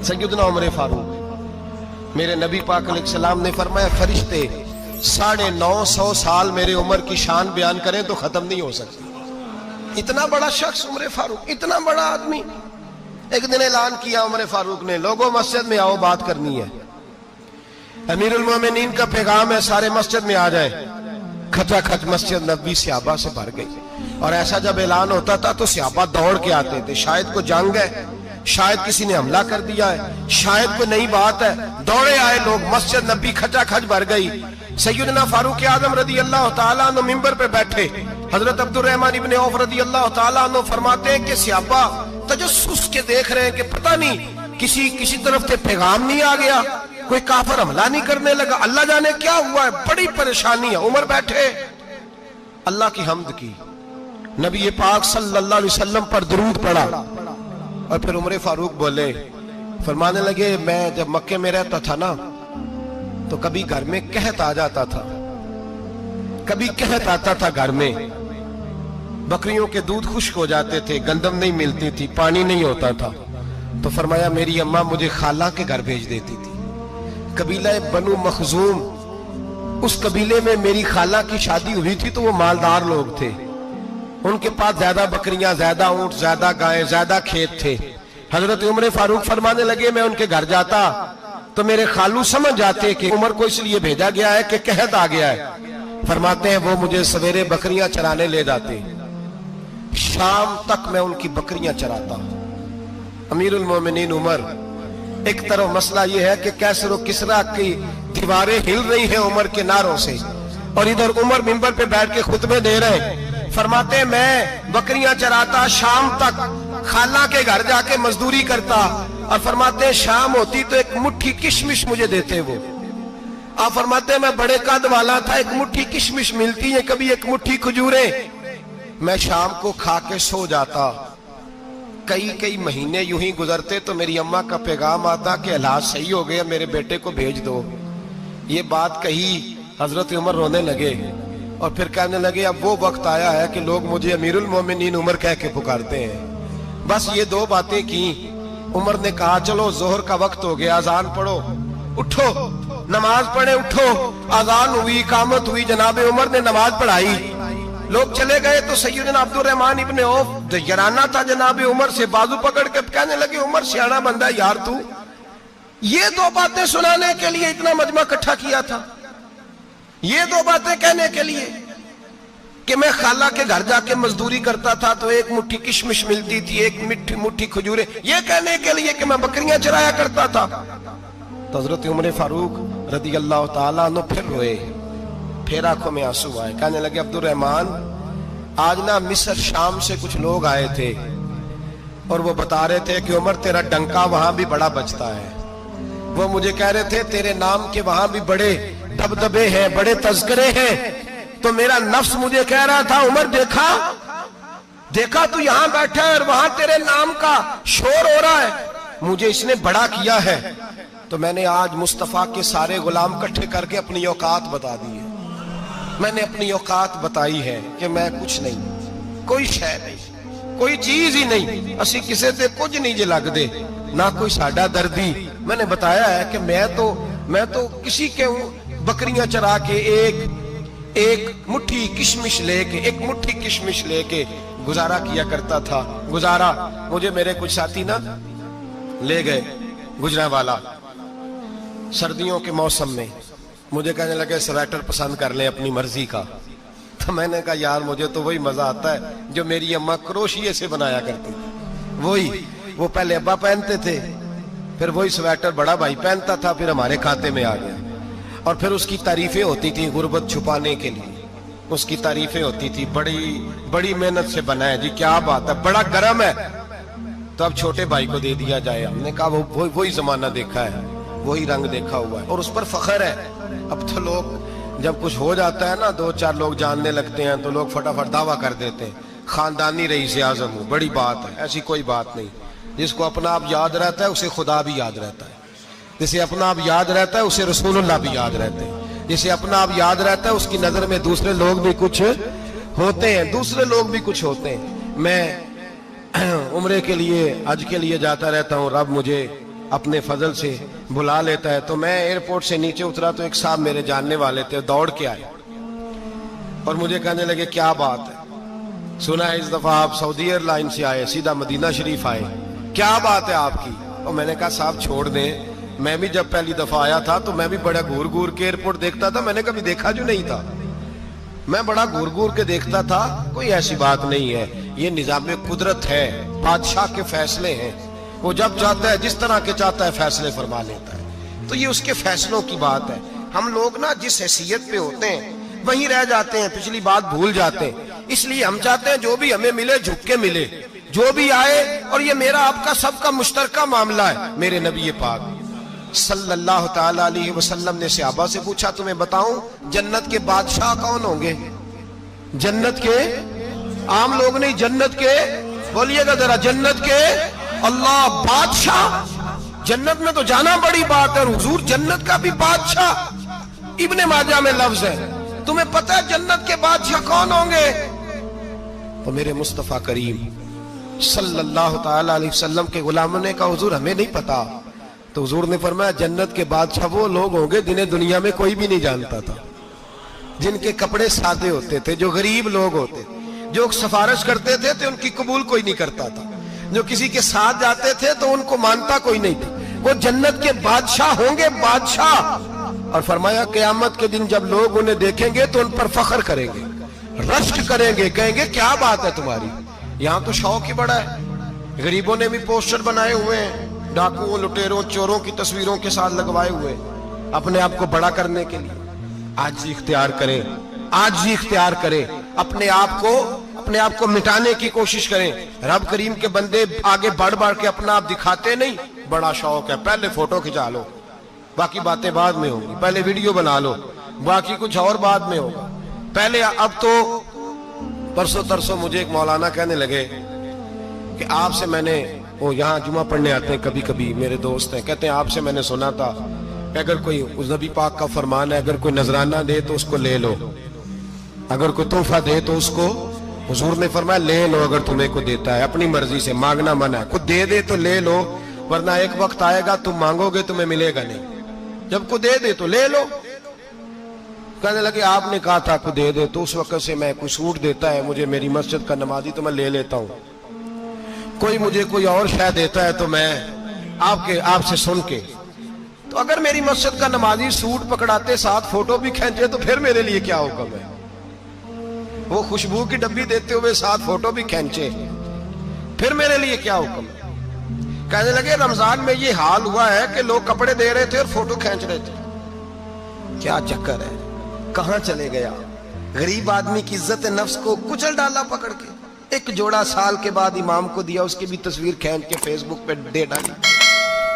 सैयदना उमर फारूक, मेरे नबी पाक अलैहिस्सलाम ने फरमाया फरिश्ते 950 साल मेरे उमर की शान बयान करें तो खत्म नहीं हो सकती। इतना बड़ा शख्स उमर फारूक, इतना बड़ा आदमी। एक दिन ऐलान किया उमर फारूक ने, लोगों मस्जिद में आओ, बात करनी है। अमीरुल मोमिनीन का पैगाम है, सारे मस्जिद में आ जाए। खचाखच मस्जिद नबी सहाबा से भर गई। और ऐसा जब ऐलान होता था तो सहाबा दौड़ के आते थे, शायद कोई जंग है, शायद किसी ने हमला कर दिया है, शायद कोई नई बात है। दौड़े आए लोग, मस्जिद नबी खचाखच भर गई। सैयदना फारूक आजम रदी अल्लाह तआला अन्हु मिंबर पे बैठे। हजरत अब्दुर्रहमान इब्ने औफ रदी अल्लाह तआला अन्हु फरमाते हैं कि सहाबा तजस्सुस के देख रहे हैं कि पता नहीं किसी तरफ से पैगाम नहीं आ गया, कोई काफिर हमला नहीं करने लगा, अल्लाह जाने क्या हुआ है, बड़ी परेशानी है। उमर बैठे, अल्लाह की हम्द की, नबी पाक सल्लल्लाहु अलैहि वसल्लम पर दुरूद पढ़ा और फिर उमर फारूक बोले, फरमाने लगे, मैं जब मक्के में रहता था ना तो कभी घर में कहत आ जाता था, कभी कहत आता था घर में, बकरियों के दूध खुश्क हो जाते थे, गंदम नहीं मिलती थी, पानी नहीं होता था। तो फरमाया मेरी अम्मा मुझे खाला के घर भेज देती थी। कबीला बनु मखजूम, उस कबीले में मेरी खाला की शादी हुई थी तो वो मालदार लोग थे, उनके पास ज्यादा बकरियां, ज्यादा ऊंट, ज्यादा गायें, ज्यादा खेत थे। हजरत उमर फारूक फरमाने लगे, मैं उनके घर जाता तो मेरे खालू समझ जाते कि उमर को इसलिए भेजा गया है कि कहत आ गया है। फरमाते हैं वो मुझे सवेरे बकरियां चराने ले जाते, शाम तक मैं उनकी बकरियां चराता। अमीरुल मोमिनीन उमर, एक तरफ मसला यह है कि कैसर और किसरा की दीवारें हिल रही हैं उमर के नारों से, और इधर उमर मिंबर पे बैठ के खुतबे दे रहे हैं। फरमाते हैं मैं बकरियां चराता, शाम तक खाला के घर जाके मजदूरी करता, और फरमाते हैं शाम होती तो एक मुट्ठी किशमिश मुझे देते वो। आप फरमाते हैं मैं बड़े कद वाला था, एक मुट्ठी किशमिश मिलती है, कभी एक मुट्ठी खजूरें, मैं शाम को खा के सो जाता। कई महीने यूं ही गुजरते तो मेरी अम्मा का पैगाम आता कि हालात सही हो गए, मेरे बेटे को भेज दो। ये बात कही, हजरत उमर रोने लगे और फिर कहने लगे, अब वो वक्त आया है कि लोग मुझे अमीरुल मोमिनीन उमर कह के पुकारते हैं। बस ये दो बातें की। उमर ने कहा चलो जोहर का वक्त हो गया, अजान पढ़ो, उठो नमाज पढ़े, उठो। अजान हुई, इकामत हुई, जनाबे उमर ने नमाज पढ़ाई, लोग चले गए तो सैयदना अब्दुर्रहमान इब्ने औफ यराना था जनाबे उमर से, बाजू पकड़ के कहने लगे, उमर सियाना बंदा यार तू, ये दो बातें सुनाने के लिए इतना मजमा इकट्ठा किया था, ये दो बातें कहने के लिए कि मैं खाला के घर जाके मजदूरी करता था तो एक मुट्ठी किशमिश मिलती थी, एक मुट्ठी खजूरें, ये कहने के लिए कि मैं बकरियां चराया करता था। तो हजरत उमर फारूक रदी अल्लाह तआला अन्हु फिर रोए, फिर आंखों में आंसू आए। कहने लगे, अब्दुर्रहमान आज ना मिस्र शाम से कुछ लोग आए थे और वो बता रहे थे कि उमर तेरा डंका वहां भी बड़ा बजता है। वो मुझे कह रहे थे तेरे नाम के वहां भी बड़े दबदबे हैं, बड़े तज़किरे हैं। तो मेरा नफ्स मुझे कह रहा था, उमर देखा तू यहां बैठा है और वहां तेरे नाम का शोर हो रहा है, मुझे इसने बड़ा किया है। तो मैंने आज मुस्तफा के सारे गुलाम इकट्ठे करके अपनी औकात बता दी है। मैंने अपनी औकात बताई है कि मैं कुछ नहीं, कोई शय नहीं, कोई चीज ही नहीं, असी किसी से कुछ नहीं जे लगदे, ना कोई साडा दर्दी। मैंने बताया है कि मैं तो किसी के बकरियां चरा के एक मुट्ठी किशमिश लेके गुजारा किया करता था। गुजारा मुझे मेरे कुछ साथी ना ले गए गुजरांवाला, सर्दियों के मौसम में मुझे कहने लगे स्वेटर पसंद कर ले अपनी मर्जी का। तो मैंने कहा यार मुझे तो वही मजा आता है जो मेरी अम्मा क्रोशिये से बनाया करती थी, वही वो पहले अब्बा पहनते थे, फिर वही स्वेटर बड़ा भाई पहनता था, फिर हमारे खाते में आ गया। और फिर उसकी तारीफें होती थी गुर्बत छुपाने के लिए, उसकी तारीफें होती थी, बड़ी मेहनत से बना है जी, क्या बात है, बड़ा गर्म है, तो अब छोटे भाई को दे दिया जाए। हमने कहा वही जमाना देखा है, वही रंग देखा हुआ है और उस पर फख्र है। अब तो लोग जब कुछ हो जाता है ना, 2-4 लोग जानने लगते हैं तो लोग फटाफट दावा कर देते हैं खानदानी रईस आज़म हूं, बड़ी बात है। ऐसी कोई बात नहीं, जिसको अपना आप याद रहता है उसे खुदा भी याद रहता है, जिसे अपना आप याद रहता है उसे रसूलुल्लाह भी याद रहते हैं, जिसे अपना आप याद रहता है उसकी नजर में दूसरे लोग भी कुछ होते हैं। मैं उम्रे के लिए, हज के लिए जाता रहता हूँ, रब मुझे اپنے فضل سے بلا لیتا ہے. تو میں ایئرپورٹ سے نیچے اترا تو ایک صاحب میرے جاننے والے تھے, دوڑ کے آئے اور مجھے کہنے لگے کیا بات ہے, سنا ہے اس دفعہ آپ سعودی ایئر لائن سے آئے, سیدھا مدینہ شریف آئے, کیا بات ہے آپ کی؟ اور میں نے کہا صاحب چھوڑ دیں, میں بھی جب پہلی دفعہ آیا تھا تو میں بھی بڑا گور گور کے ایئرپورٹ دیکھتا تھا, میں نے کبھی دیکھا جو نہیں تھا, میں بڑا گور گور کے دیکھتا تھا, کوئی ایسی بات نہیں ہے, یہ نظام قدرت ہے, بادشاہ کے فیصلے ہیں, وہ جب چاہتا ہے جس طرح کے چاہتا ہے فیصلے فرما لیتا ہے, تو یہ اس کے فیصلوں کی بات ہے. ہم لوگ نا جس حیثیت پہ ہوتے ہیں وہیں رہ جاتے ہیں, پچھلی بات بھول جاتے ہیں, اس لیے ہم چاہتے ہیں جو بھی ہمیں ملے جھک کے ملے, جو بھی آئے, اور یہ میرا آپ کا سب کا مشترکہ معاملہ ہے. میرے نبی پاک صلی اللہ تعالی علیہ وسلم نے صحابہ سے پوچھا تمہیں بتاؤں جنت کے بادشاہ کون ہوں گے؟ جنت کے عام لوگ نہیں, جنت کے, بولیے گا ذرا, جنت کے اللہ بادشاہ. جنت میں تو جانا بڑی بات ہے, حضور جنت کا بھی بادشاہ, ابن ماجہ میں لفظ ہے. تمہیں پتہ ہے جنت کے بادشاہ کون ہوں گے؟ تو میرے مصطفیٰ کریم صلی اللہ تعالی علیہ وسلم کے غلاموں نے کہا حضور ہمیں نہیں پتا. تو حضور نے فرمایا جنت کے بادشاہ وہ لوگ ہوں گے جنہیں دنیا میں کوئی بھی نہیں جانتا تھا, جن کے کپڑے سادے ہوتے تھے, جو غریب لوگ ہوتے, جو سفارش کرتے تھے تو ان کی قبول کوئی نہیں کرتا تھا, جو کسی کے ساتھ جاتے تھے تو ان کو مانتا کوئی نہیں تھا. وہ جنت کے بادشاہ ہوں گے, بادشاہ. اور فرمایا قیامت کے دن جب لوگ انہیں دیکھیں گے تو ان پر فخر کریں گے, رشک کریں گے, کہیں گے کیا بات ہے تمہاری. یہاں تو شوق ہی بڑا ہے, غریبوں نے بھی پوسٹر بنائے ہوئے ہیں, ڈاکوؤں, لٹیروں, چوروں کی تصویروں کے ساتھ لگوائے ہوئے, اپنے آپ کو بڑا کرنے کے لیے. آج اختیار کریں, آج اختیار کریں, اپنے آپ کو مٹانے کی کوشش کریں. رب کریم کے بندے آگے بڑھ بڑھ کے اپنا آپ دکھاتے نہیں, بڑا شوق ہے, پہلے فوٹو کھچا لو, باقی باتیں بعد میں ہوں گی, پہلے ویڈیو بنا لو, باقی کچھ اور بعد میں ہوگا. پہلے اب تو پرسوں ترسوں مجھے ایک مولانا کہنے لگے کہ آپ سے میں نے, وہ یہاں جمعہ پڑھنے آتے ہیں کبھی کبھی, میرے دوست ہیں, کہتے ہیں آپ سے میں نے سنا تھا کہ اگر کوئی اس نبی پاک کا فرمان ہے, اگر کوئی نذرانہ دے تو اس کو لے لو, اگر کوئی تحفہ دے تو اس کو, حضور نے فرمایا لے لو اگر تمہیں کو دیتا ہے, اپنی مرضی سے, مانگنا منع ہے, کوئی دے دے تو لے لو, ورنہ ایک وقت آئے گا تم مانگو گے تمہیں ملے گا نہیں, جب کو دے دے تو لے لو. کہنے لگے آپ نے کہا تھا کو دے دے, تو اس وقت سے میں کوئی سوٹ دیتا ہے مجھے میری مسجد کا نمازی تو میں لے لیتا ہوں, کوئی مجھے کوئی اور شے دیتا ہے تو میں آپ سے سن کے, تو اگر میری مسجد کا نمازی سوٹ پکڑاتے ساتھ فوٹو بھی کھینچے تو پھر میرے لیے کیا حکم ہے, وہ خوشبو کی ڈبی دیتے ہوئے ساتھ فوٹو بھی کھینچے, پھر میرے لیے کیا حکم ہے. کہنے لگے رمضان میں یہ حال ہوا ہے کہ لوگ کپڑے دے رہے تھے اور فوٹو کھینچ رہے تھے, کیا چکر ہے, کہاں چلے گیا. غریب آدمی کی عزت نفس کو کچل ڈالا پکڑ کے, ایک جوڑا سال کے بعد امام کو دیا, اس کی بھی تصویر کھینچ کے فیس بک پہ دے ڈالی.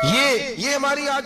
یہ ہماری آج